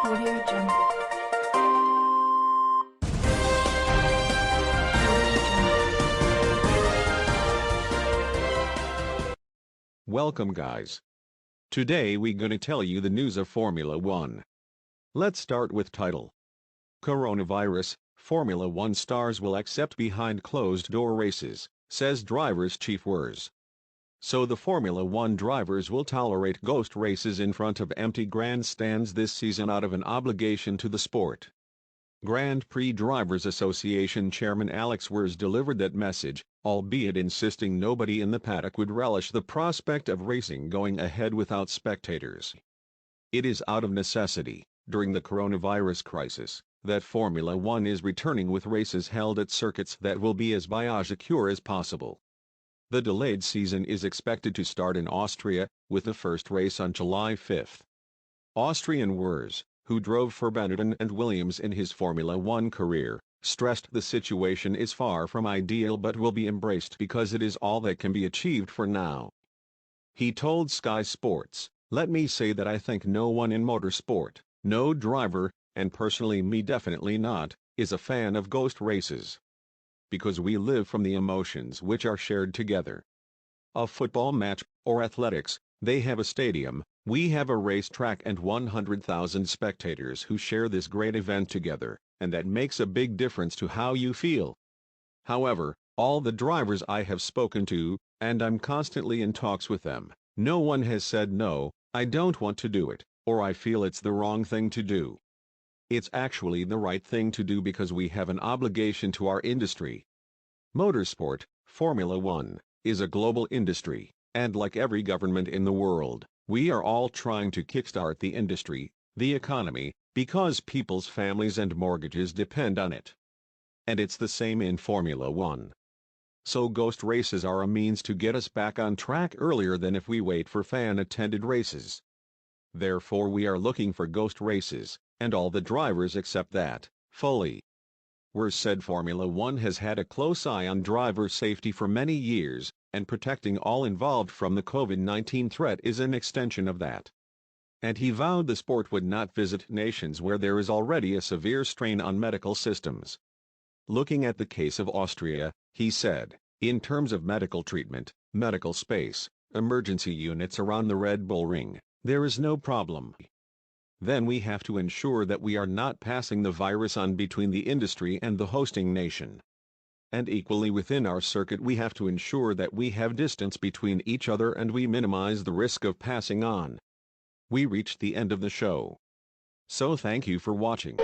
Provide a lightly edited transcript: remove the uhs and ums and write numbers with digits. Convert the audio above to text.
Audio Jungle. Welcome guys. Today we gonna tell you the news of Formula 1. Let's start with title. Coronavirus, Formula 1 stars will accept behind closed-door races, says drivers chief Wurz. So the Formula 1 drivers will tolerate ghost races in front of empty grandstands this season out of an obligation to the sport. Grand Prix Drivers Association Chairman Alex Wurz delivered that message, albeit insisting nobody in the paddock would relish the prospect of racing going ahead without spectators. It is out of necessity, during the coronavirus crisis, that Formula 1 is returning with races held at circuits that will be as biosecure as possible. The delayed season is expected to start in Austria, with the first race on July 5. Austrian Wurz, who drove for Benetton and Williams in his Formula 1 career, stressed the situation is far from ideal but will be embraced because it is all that can be achieved for now. He told Sky Sports, "Let me say that I think no one in motorsport, no driver, and personally me definitely not, is a fan of ghost races. Because we live from the emotions which are shared together. A football match, or athletics, they have a stadium, we have a racetrack and 100,000 spectators who share this great event together, and that makes a big difference to how you feel. However, all the drivers I have spoken to, and I'm constantly in talks with them, no one has said no, I don't want to do it, or I feel it's the wrong thing to do. It's actually the right thing to do because we have an obligation to our industry. Motorsport, Formula 1, is a global industry, and like every government in the world, we are all trying to kickstart the industry, the economy, because people's families and mortgages depend on it. And it's the same in Formula 1. So ghost races are a means to get us back on track earlier than if we wait for fan-attended races. Therefore we are looking for ghost races, and all the drivers accept that, fully. Wurz said Formula 1 has had a close eye on driver safety for many years, and protecting all involved from the COVID-19 threat is an extension of that. And he vowed the sport would not visit nations where there is already a severe strain on medical systems. Looking at the case of Austria, he said, in terms of medical treatment, medical space, emergency units around the Red Bull Ring, there is no problem. Then we have to ensure that we are not passing the virus on between the industry and the hosting nation. And equally within our circuit we have to ensure that we have distance between each other and we minimize the risk of passing on. We reached the end of the show. So thank you for watching.